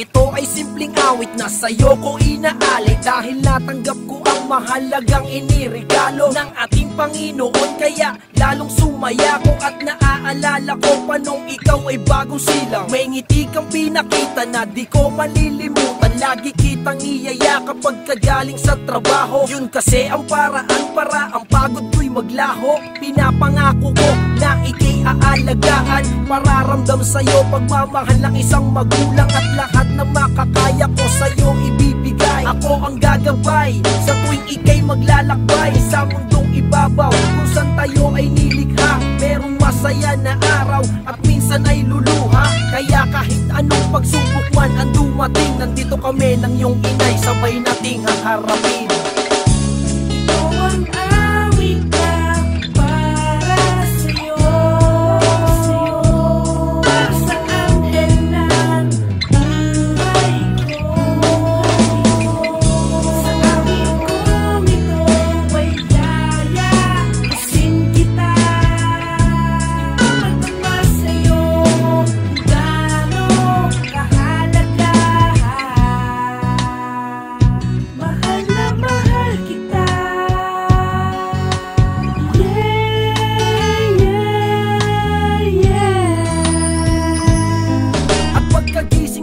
Ito ay simpleng awit na sa'yo ko inaali, dahil natanggap ko ang mahalagang iniregalo ng ating Panginoon. Kaya lalong sumaya ko at naaalala ko pa nung ikaw ay bagong silang. May ngiti kang pinakita na di ko malilimutan. Lagi kitang iyaya kapag kagaling sa trabaho. Yun kasi ang paraan para ang pagod ko'y maglaho. Pinapangako ko na ika'y aalagaan, pararamdam sa'yo pagmamahal ng isang magulang, at lahat na makakaya ko sa'yo ibibigay. Ako ang gagabay sa tuwing ika'y maglalakbay sa mundong ibabaw kung saan tayo ay nilikha. Merong masaya na araw at minsan ay luluha. Kaya kahit anong pagsubok man ang dumating, nandito kami ng iyong inay, sabay nating haharapin.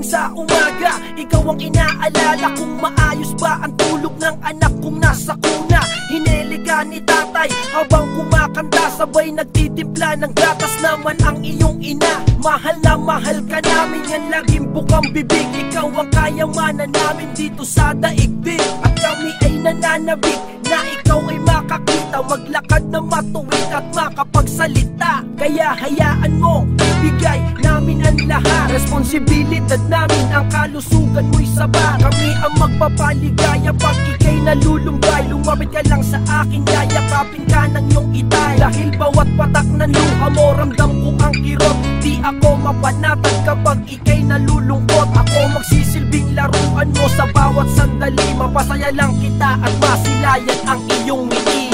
Sa umaga, ikaw ang inaalala kung maayos ba ang tulog ng anak kong nasa kuna. Hinili ka ni tatay habang kumakanta, sabay nagtitimpla ng gatas naman ang iyong ina. Mahal na mahal ka namin, yan laging bukang bibig. Ikaw ang kayamanan namin dito sa daigdig, at kami ay nananabik na ikaw ay makakita, maglakad na matuwid at makapagsalita. Kaya hayaan mo, ibigay namin ang lahat. Responsibilidad namin, ang kalusugan mo'y saba. Kami ang magpapaligaya pag ika'y nalulunggay. Lumapit ka lang sa akin, yayakapin ka ng iyong itay. Dahil bawat patak ng luha mo, ramdam ko ang kirot. Di ako mapanatag kapag ika'y nalulungkot. Ako magsisilbing laruan mo sa bawat sandali. Mapasaya lang kita at masilayan ang iyong ngiti.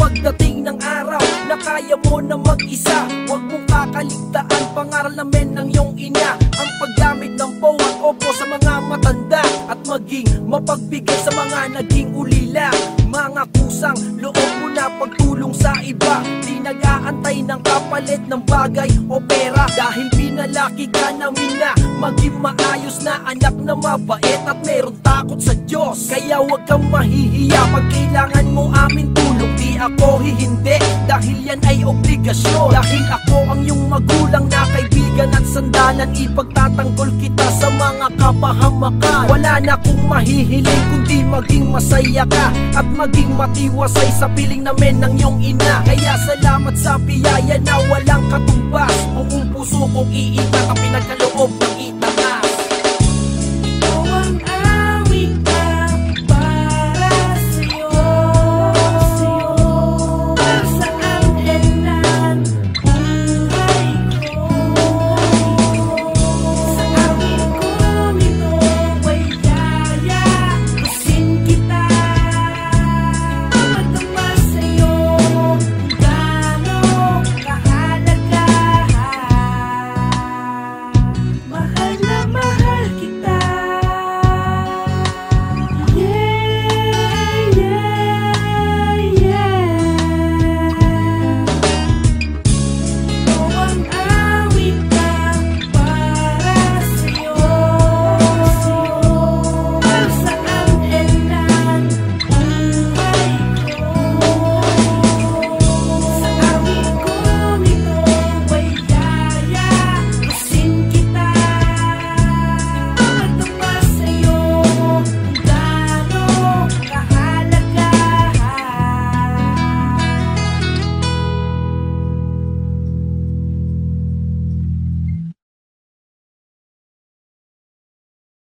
Pagdating ng araw na kaya mo na mag-isa, huwag mong kakaligtaan pangaral namin ng iyong ina. Ang paggamit ng po at opo sa mga matanda, at maging mapagbigay sa mga naging ulila. Mga kusang loob mo na pagtulong sa iba, di nag-aantay ng kapalit ng bagay o pera. Dahil pinalaki ka namin na maging maayos na anak na mabait at meron takot sa Diyos. Kaya huwag kang mahihiya pag kailangan mo amin tulong. Di ako hihindi dahil yan ay obligasyon. Dahil ako ang iyong magulang na kaibigan at sandalan, ipagtatanggol kita sa mga kapahamakan. Wala na kong mahihiling kundi maging masaya ka at maging matiwasay sa piling namin ng iyong ina. Kaya salamat sa biyaya na walang katumbas. Buong puso kong iitat ang pinagkaloob ng ina.